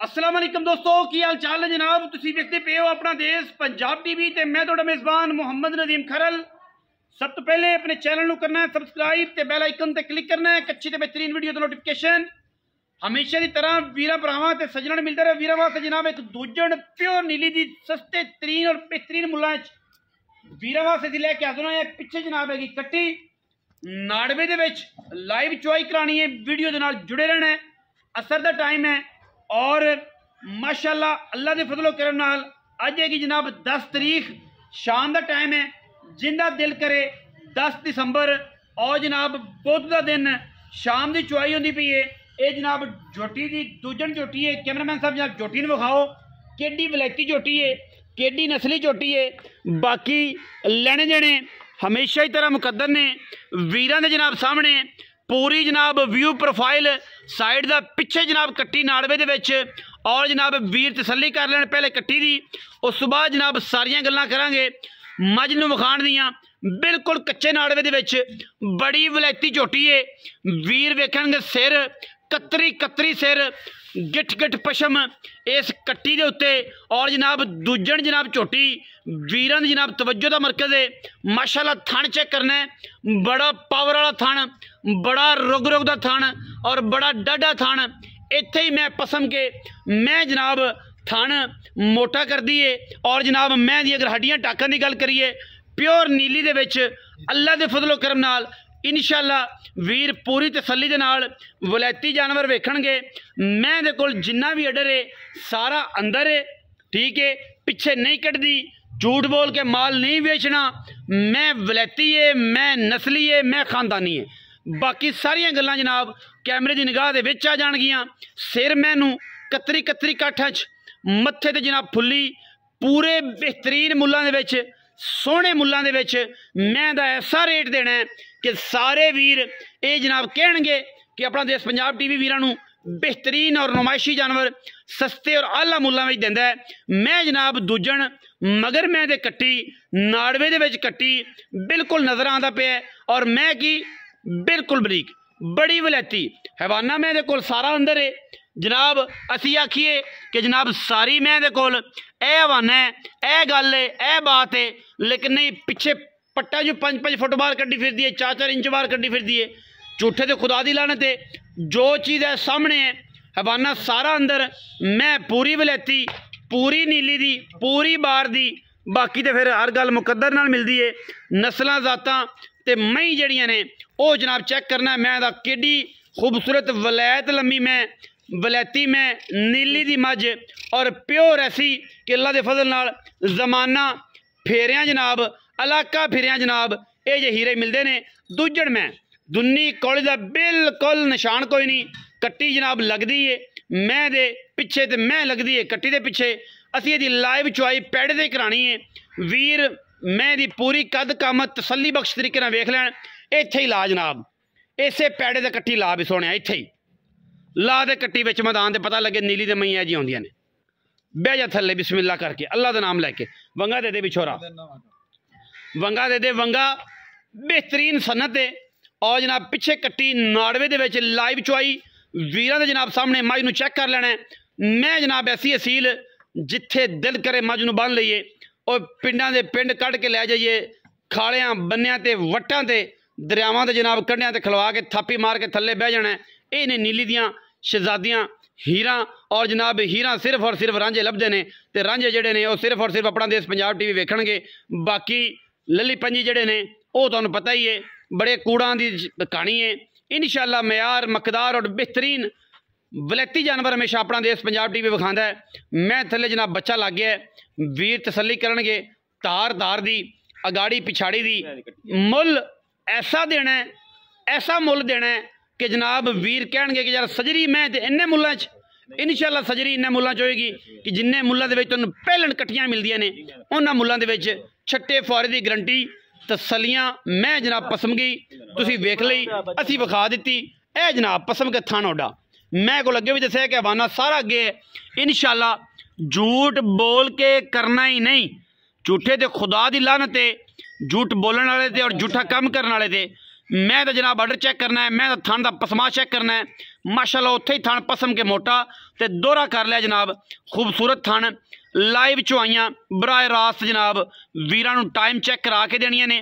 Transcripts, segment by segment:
अस्सलाम वालेकुम दोस्तों की हाल चाल है जनाब। तुसीं देखते पे हो अपना देश पंजाब टीवी ते मैं तुहाडा मेज़बान मुहम्मद नदीम खरल। सब तो पहले अपने चैनल नूं करना है सबसक्राइब ते बैल आइकन ते क्लिक करना है अच्छी ते बेहतरीन वीडियो दी नोटिफिकेशन हमेशा की तरह वीरा भरावां ते सज्जणां नूं मिलदा रहे। वीरा वास्ते जनाब एक दूजण प्योर नीली दी सस्ते तरीन और बेहतरीन मुल्लां च वीरा वास्ते दी लैके आदना है। पिछे जनाब हैगी कट्टी नाड़वे दे विच लाइव चुआई करानी है। वीडियो दे नाल जुड़े रहना है। असर दा टाइम है और माशाल्लाह अल्लाह के फजलो करम नाल अज है जनाब 10 तारीख शाम का टाइम है। जिंदा दिल करे 10 दिसंबर और जनाब बुध का दिन शाम की चुआई होती पई है। ये जनाब झोटी की दूजन झोटी है। कैमरामैन साहब जनाब झोटी ने विखाओ केडी वलैती झोटी है, केडी नस्ली झोटी है। बाकी लेने देने हमेशा ही तरह मुकद्दर ने वीरां दे जनाब सामने पूरी जनाब व्यू प्रोफाइल साइड का पिछे जनाब कट्टी नाड़वे दे विच और जनाब वीर तसल्ली कर लैन पहले कट्टी दी। उस बाद जनाब सारियां गल्लां करांगे मझ नूं विखाण दियां। बिल्कुल कच्चे नाड़वे दे विच बड़ी वलैती झोटी है। वीर वेखणगे सिर कतरी कतरी सिर गिठ गिठ पशम इस कट्टी दे उत्ते और जनाब दूजन जनाब झोटी वीरां दी जनाब तवज्जो दा मरकज़ है। माशाल्लाह थण चेक करना है, बड़ा पावर वाला थण, बड़ा रुग रुग दा थण और बड़ा डाढा थण। इत्थे ही मैं पसम के मैं जनाब थण मोटा कर दी है और जनाब मैं दी अगर हड्डियां टाकन की गल करिए प्योर नीली दे विच अल्लाह दे फजलो करम नाल इंशाअल्लाह वीर पूरी तसल्ली दे नाल वलैती जानवर वेखणगे। मैं दे कोल जिन्ना भी अडर है सारा अंदर है, ठीक है, पिछे नहीं कटदी, झूठ बोल के माल नहीं बेचना। मैं वलैती है, मैं नस्ली है, मैं खानदानी है। बाकी सारियां गल्लां जनाब कैमरे की निगाह दे विच आ जाणगियां। सिर मैनू कतरी कतरी काठा च मत्थे ते जनाब फुल्ली पूरे बेहतरीन मुल्लां दे विच सोहने मुल्लां दे विच मैं दा ऐसा रेट देना है कि सारे वीर ये जनाब कहणगे कि अपना देश पंजाब टीवी वीरां नूं बेहतरीन और नुमाइशी जानवर सस्ते और आला मुल्लां विच दिंदा है। मैं जनाब दूजन मगर मैं दे कट्टी नाड़वे दे विच कट्टी बिल्कुल नज़र आंदा पिया और मैं की बिल्कुल बरीक बड़ी वलैती हैवाना मैं दे कोल सारा अंदर है जनाब। असी आखिए कि जनाब सारी मैं दे कोल ए हवाना है, ए गल है, ए बात है, लेकिन नहीं पिछे पट्टा जो 5-5 फुट बाहर कड्डी फिरदी है, 4-4 इंच बाहर कड्डी फिरदी है। झूठे तो खुदा दी लानत है। जो चीज़ है सामने है हवाना सारा अंदर। मैं पूरी वलैती पूरी नीली दी पूरी बार दी। बाकी तो फिर हर गल मुकद्दर नाल मिलती है। नस्लां जातां ते मई जड़ियां ने वो जनाब चेक करना। मैं दा केडी खूबसूरत वलैत लम्मी मैं वलैती मैं नीली दी मझ और प्योर ऐसी कि अल्लाह दे फजल नाल जमाना फेरियां जनाब इलाका फिरियां जनाब ये जे हीरे मिलते ने। दूजण मैं दुन्नी कौली दा बिल्कुल निशान कोई नहीं। कट्टी जनाब लगदी है मैं दे पिछे ते मैं लगदी है कट्टी दे पिछे। असी इहदी लाइव चुआई पैड़े दे करानी है। वीर मैं दी पूरी कद कामत तसल्ली बख्श तरीके नाल वेख लैण। इत्थे ही ला जनाब इसे पैड़े दे कट्टी ला भी सोने इत्थे ही ला दे कट्टी विच मैदान दे पता लगे नीली दे मईयां जी आउंदियां ने। बह जा थल्ले बिस्मिल्लाह करके अल्लाह दा नाम लैके वंगा दे दे बिछोरा वंगा दे दे वंगा बेहतरीन सनत है। और जनाब पिछे कट्टी नाड़वे दे विच लाइव चुआई वीरां दे जनाब सामने मझ नूं चेक कर लेना है। मैं जनाब ऐसी असील जिथे दिल करे मझ नूं बन लईए और पिंडां दे पिंड कढ़ के लै जाइए खालियां बन्नियां ते वट्टां ते दरियावां ते जनाब कंढियां ते खलवा के थापी मार के थल्ले बह जाना है। ये ने नीली दियां शहजादियां हीरां और जनाब हीरां सिर्फ और सिर्फ रांझे लभदे ने ते रांझे जिहड़े ने वो सिर्फ और सिर्फ अपना देश पंजाब टीवी वेखणगे। बाकी लली पंजी जिहड़े ने वो तुहानूं पता ही है बड़े कूड़ां दी कहानी है। इंशाअल्लाह मयार मकदार और बेहतरीन वलैती जानवर हमेशा अपना देश पंजाब टीवी विखांदा है। मैं थल्ले जनाब बच्चा लग गया है। वीर तसल्ली करनगे धार धार दी अगाड़ी पिछाड़ी दी मुल ऐसा देना है, ऐसा मुल देना है कि जनाब वीर कहणगे कि यार सजरी मैं ते इन्ने मुल्लां च इंशाअल्लाह सजरी इन्ने मुल्लां च होएगी कि जिन्ने मुल्लां दे विच तुहानूं पहलन कट्टियां मिलदियां ने उन्हां मुल्लां दे विच छट्टे फुआरे दी गारंटी तसलियां मैं जनाब पसम गई तुसीं वेख लई असीं विखा दित्ती। ए जनाब पसम के थान ओडा मैं को अगे भी दस्सिया कि हवाना सारा अगे है। इंशाअल्लाह झूठ बोल के करना ही नहीं। झूठे ते खुदा दी लानत है, झूठ बोलने वाले ते और झूठा काम करने वाले ते मैं तो जनाब ऑर्डर चेक करना है, मैं तो थान का पसमा चेक करना है। माशाल्लाह उत्थे ही थण पसम के मोटा ते दोहरा कर लिया जनाब, खूबसूरत थण। लाइव चुआइयां बराए रास्त जनाब वीरां नूं टाइम चेक करा के देनियां ने।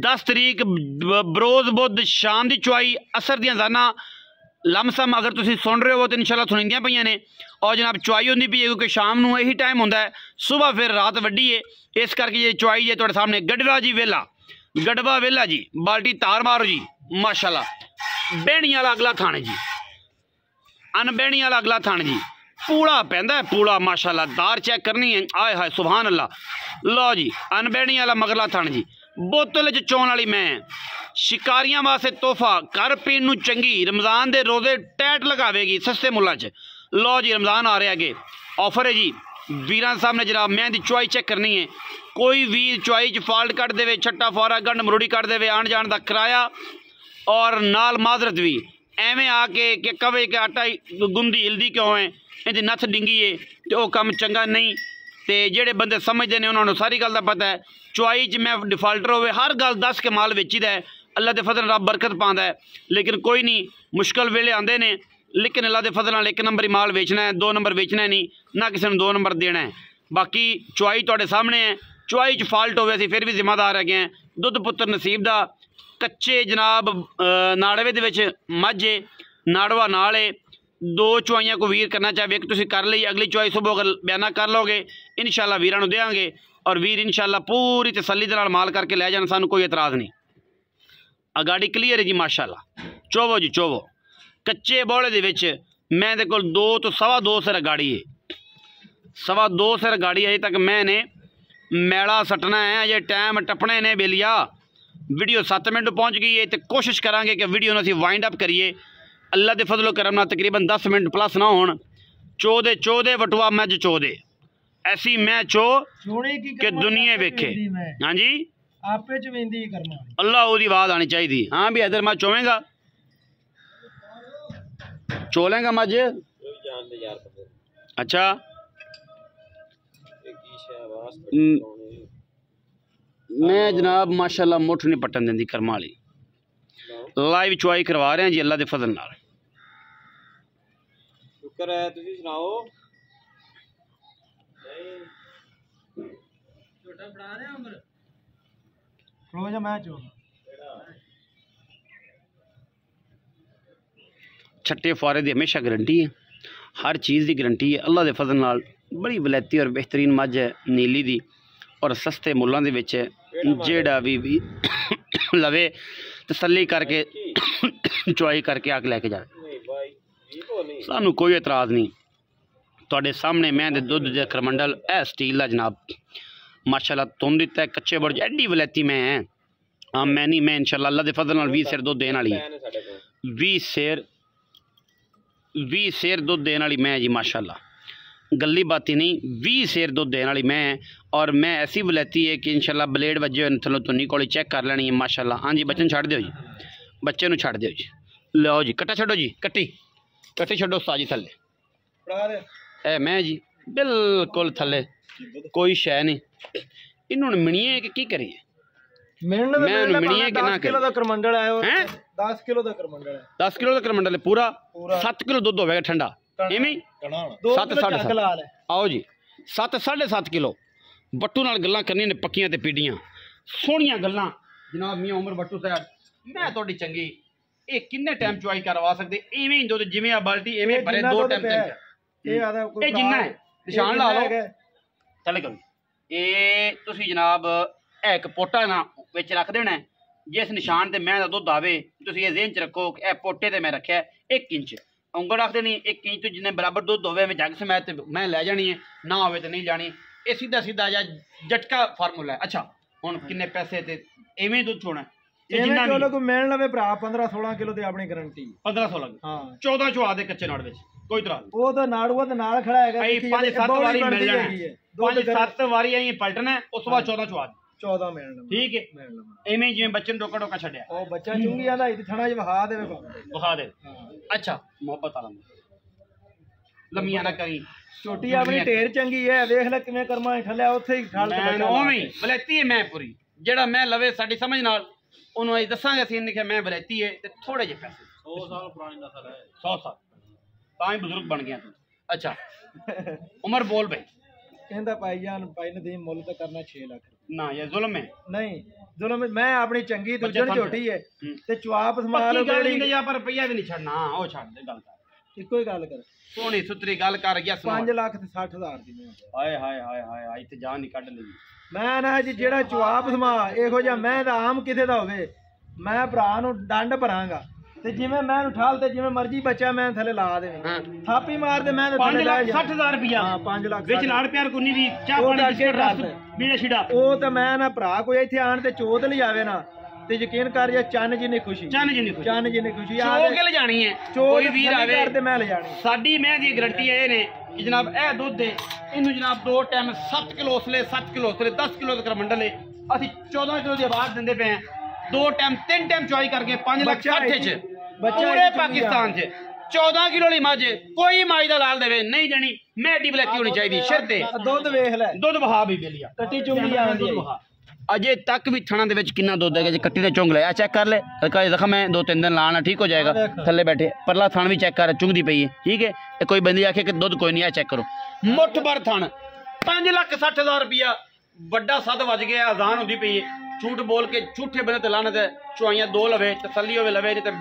10 तरीक बरोज़ बुध शाम की चुआई, असर दियां जाना लमसम अगर तुसीं सुन रहे हो तो इंशाल्लाह सुनिंदियां पईयां ने। और जनाब चुआई होंदी पई है क्योंकि शाम नूं यही टाइम होंदा है, सुबह फिर रात वड्डी है, इस करके जी चुआई है तुहाडे सामने। गढ़वा जी वेला, गढ़वा वेला जी, बाल्टी तार मारो जी माशाल्लाह। बेहणी वाला अगला थान जी, अनबेहणी वाला अगला थान जी, पूड़ा पैंदा है पूड़ा माशाल्लाह। दार चेक करनी है, आए हाय सुभान अल्लाह। लो जी अनबेहणी वाला मगरला थान जी, बोतल च चोन वाली मैं, शिकारियां वास्ते तोहफा, घर पीन नूं चंगी, रमज़ान दे रोज़े टैट लगावेगी सस्ते मुल्लां च। लो जी रमज़ान आ रहा अगे, ऑफर है जी वीरां सामने जनाब। मैं दी चुआई चेक करनी है, कोई वीर चुआई च फॉल्ट कट देवे, छट्टा फौरा गंढ मरूड़ी कट देवे, आन जान का किराया और नाल माजरत भी। एवें आके कि कवे कि आटा गुंदी हिलदी क्यों है, इहदी नथ डिंगी है, तो वह कम चंगा नहीं। तो जेड़े बंदे समझते हैं उन्होंने सारी गल का पता है। चुआई च मैं डिफाल्टर होवे, हर गल दस के माल बेचीदा है, अल्लाह के फजल रब बरकत पाँदा है। लेकिन कोई नहीं, मुश्किल वेले आते हैं, लेकिन अल्लाह के फजल नाल 1 नंबर ही माल बेचना है, 2 नंबर बेचना नहीं, ना किसी ने 2 नंबर देना है। बाकी चुआई तुहाडे सामने है, चुआई च फॉल्ट होवे असीं फिर भी जिम्मेदार है हैं। दुध पुत्र नसीब दा कच्चे जनाब नाड़वे दे विच मझ है, नाड़वा नाल है। 2 चुआइयां को वीर करना चाहे एक तुसीं कर ली, अगली चुआई सुबह अगर बयाना कर लोगे इंशाल्लाह वीरां नूं देंगे, और वीर इंशाल्लाह पूरी तसल्ली दे नाल माल करके लै जाण, सानूं कोई एतराज़ नहीं। आ गाड़ी क्लीयर है जी माशाल्लाह। चोवो जी चोवो, कच्चे बोले दे विच मैं दे कोल 2 तो 2.25 सिर गाड़ी है, 2.25 सिर गाड़ी अजे तक मैंने मैला सटना है, अजे टाइम टपने ने बेलिया। वीडियो 7 मिनट पहुँच गई है, तो कोशिश करांगे कि वीडियो असीं वाइंड अप करिए। अल्लाह के फजलो करम नाल तकरीबन 10 मिनट प्लस ना होण। चो वटुआ मझ चो दे, ऐसी मैं चो कि दुनिया वेखे। हाँ जी आपे च वेंदी करना, अल्लाह ओदी आवाज़ आनी चाहिए। हाँ भी इधर मैं चोवेगा, चोलेगा मझ। अच्छा मैं जनाब माशाल्लाह मुठ नहीं पट्टन देंदी करम वाली। लाइव चुआई करवा रहे हैं जी अल्लाह के फजल नाल। शुक्र है, तुसीं सुनाओ। छोटा बड़ा रहे उम्र रोज मैं चो छट्टे फारे की हमेशा गारंटी है, हर चीज़ की गारंटी है। अल्लाह के फजल नाल बड़ी वलैती और बेहतरीन मझ है नीली दी, और सस्ते मुल्लां दे विच जेड़ा भी लवे तसल्ली करके चुआई करके आके लैके जाए, सानू कोई एतराज़ नहीं। तुहाडे सामने मैं दे दुध दे करमंडल है स्टील का जनाब माशाल्लाह तुम दिता है, कच्चे बड़ एडी वलैती मैं है। हाँ मैं नहीं, मैं इंशाल्लाह अल्लाह के फजल नाल 20 सेर दुध देने वाली है, 20 सेर दुध देने वाली मैं जी माशाल्लाह, गली बाती नहीं, 20 सेर दुध देने वाली मैं। और मैं ऐसी वलैती है कि इंशाल्लाह ब्लेड वजे थलों तुन्नी कोली चेक कर लेनी है माशाल्लाह। हाँ जी बच्चे छड़ दिओ जी, बच्चे नूं छड़ दिओ जी। लो जी कट्टा छड्डो जी, कट्टी छड्डो साजी थल्ले, ए मैं जी बिल्कुल थल्ले, कोई शै नहीं। इन्होंने मिनिए कि की करिए, मैं मिनिए कि ना करिए। 10 करमंडल है, 10 किलो का करमंडल है, 10 किलो का करमंडल है पूरा 7 किलो दुध होगा ठंडा, इवें 7 साढ़े 7। आओ जी 7 साढ़े 7 किलो बट्टू नाल गल्लां करनी ने पक्कियां ते पीढ़ियां सोहणियां गल्लां जनाब। मियां उमर बट्टू साहब मैं थोड़ी चंगी, ये किन्ने टाइम चुआई करवा सकते, इवें ही दुध जिवें आ बाल्टी इवें भरे 2 टाइम ये जिन्ना है निशान ला लो चले करो। ये तुसीं जनाब एक पोटा ना विच रख देना है, जिस निशान ते मैं दुध आवे तुसीं ये ज़हन च रखो कि ए पोटे ते मैं रखा 1 इंच, उंगल रख देनी 1 इंच तो जिन्ने बराबर दुध होवे मैं जग समेत मैं लै जानी है, ना होवे तो नहीं जानी। ये सीधा सीधा या झटका फार्मूला है। अच्छा हुण किन्ने पैसे ते इवें दुध छोड़ना जिन्ना किलो को मिल लवे भरा 15-16 किलो ते अपनी गारंटी 15-16 हां 14 चुआ दे कच्चे नाड़ विच कोई तरह वो तो नाड़ूआ ते नाल खड़ा हैगा, 5-7 वारी मिल जाना है, 5-7 वारी आई पलटना उस बाद 14 चुआ 14 मिलना ठीक है। इवें जिवें बच्चे डोका डोका छड्या ओ बच्चा चुंगी आंदा इथे थणा ज वहा दे अच्छा मोहब्बत आलम लम्मिया ना करी छोटी अपनी ढेर चंगी है, देख ले किवें कर्मा ठल्या उत्थे ही ठल मैं ओवें बलैती है मैं पूरी जेड़ा मैं लवे साडी समझ नाल ओनू अज दसांगे असीं ने कि मैं बलैती है ते थोड़े जे पैसे 100 ਸਾਲ ਪੁਰਾਣੀ ਨਸਲ ਹੈ। 100 ਸਾਲ ਤਾਂ ਹੀ ਬਜ਼ੁਰਗ ਬਣ ਗਿਆ ਤੂੰ। ਅੱਛਾ ਉਮਰ बोल भाई। कहता भाईजान भाई नदीम मुल तो करना 6 लाख ना ये जुल्म है नहीं जुल्म मैं अपनी चंगी दुजन झोटी है ते चुआप पक्की संभाल गल नहीं या पर रुपया भी नहीं छड़ना ओ छड़ दे गल कर इको ही गल कर सोनी सुतरी गल कर गया 5 लाख ते 60,000 दी मैं हाय हाय हाय हाय हाय ते जान नहीं कढ ਲਈ मैं ना जी जेड़ा चुआप समा ਇਹੋ ਜਿਹਾ ਮੈਂ ਤਾਂ ਆਮ ਕਿਥੇ ਦਾ ਹੋਵੇ ਮੈਂ ਭਰਾ ਨੂੰ ਡੰਡ ਭਰਾਂਗਾ ਤੇ ਜਿਵੇਂ ਮੈਂ ਉਠਾਲ ਤੇ ਜਿਵੇਂ ਮਰਜ਼ੀ ਬੱਚਾ ਮੈਂ ਥੱਲੇ ਲਾ ਦੇਵੇਂ ਥਾਪੀ ਮਾਰ ਦੇ ਮੈਂ 5,60,000 ਰੁਪਇਆ ਹਾਂ 5 ਲੱਖ ਵਿੱਚ ਲਾੜ ਪਿਆਰ ਕੋਨੀ ਵੀ ਚਾਹ ਪਾਣੀ ਬਿਸਕਟ ਰਸ ਬੀੜਾ ਛਿੜਾ ਉਹ ਤਾਂ ਮੈਂ ਨਾ ਭਰਾ ਕੋਈ ਇੱਥੇ ਆਣ ਤੇ ਚੋਤ ਲਈ ਆਵੇ ਨਾ ਤੇ ਯਕੀਨ ਕਰ ਜਾ ਚੰਨ ਜਿੰਨੀ ਖੁਸ਼ੀ ਚੰਨ ਜਿੰਨੀ ਖੁਸ਼ੀ ਆ ਚੋ ਕੇ ਲਿਜਾਣੀ ਹੈ ਕੋਈ ਵੀਰ ਆਵੇ ਤੇ ਮੈਂ ਲਿਜਾਣੀ ਸਾਡੀ ਮੈਂ ਦੀ ਗਰੰਟੀ ਇਹ ਨੇ ਕਿ ਜਨਾਬ ਇਹ ਦੁੱਧ ਦੇ ਇਹਨੂੰ ਜਨਾਬ 2 ਟਾਈਮ 7 ਕਿਲੋ ਉਸਲੇ 7 ਕਿਲੋ ਉਸਲੇ 10 ਕਿਲੋ ਤੱਕ ਮੰਡਲ ਹੈ ਅਸੀਂ 14 ਕਿਲੋ ਦੀ ਆਵਾਜ਼ ਦਿੰਦੇ ਪਏ 2 ਟਾਈਮ 3 ਟਾਈਮ ਚੁਆਈ ਕਰਕੇ 5 ਲੱਖ 60 ਚ ਪੂਰੇ ਪਾਕਿਸਤਾਨ ਚ 14 ਕਿਲੋ ਵਾਲੀ ਮੱਝ ਕੋਈ ਮਾਈ ਦਾ ਲਾਲ ਦੇਵੇ ਨਹੀਂ ਜਣੀ ਮੈਂ ਡੀ ਬਲੈਕੀ ਹੋਣੀ ਚਾਹੀਦੀ ਸ਼ਰਤੇ ਦੁੱਧ ਵੇਖ ਲੈ ਦੁੱਧ ਵਹਾ ਵੀ ਬੇਲੀਆ ਕੱਟੀ ਚੁੰਗੀ ਆਉਂਦੀ ਹੈ ਅਜੇ ਤੱਕ ਵੀ ਥਣਾ ਦੇ ਵਿੱਚ ਕਿੰਨਾ ਦੁੱਧ ਹੈ ਜੇ ਕੱਟੀ ਦੇ ਚੁੰਗ ਲਿਆ ਚੈੱਕ ਕਰ ਲੈ ਹਲਕਾ ਜ਼ਖਮ ਹੈ 2-3 ਦਿਨ ਲਾਣਾ ਠੀਕ ਹੋ ਜਾਏਗਾ ਥੱਲੇ ਬੈਠੇ ਪਰਲਾ ਥਣ ਵੀ ਚੈੱਕ ਕਰ ਚੁੰਗਦੀ ਪਈ ਹੈ ਠੀਕ ਹੈ ਇਹ ਕੋਈ ਬੰਦੀ ਆਖੇ ਕਿ ਦੁੱਧ ਕੋਈ ਨਹੀਂ ਆ ਚੈੱਕ ਕਰੋ ਮੁੱਠ ਭਰ ਥਣ 5,60,000 ਰੁਪਇਆ ਵੱਡਾ ਸੱਦ ਵੱਜ ਗਿਆ ਅਜ਼ਾਨ ਹੁੰਦੀ ਪਈ ਹੈ झूठ बोल के झूठे बंदे लानत है चुआइयां 2 लवे तसल्ली होवे लवे ते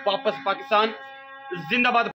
वापस पाकिस्तान जिंदाबाद।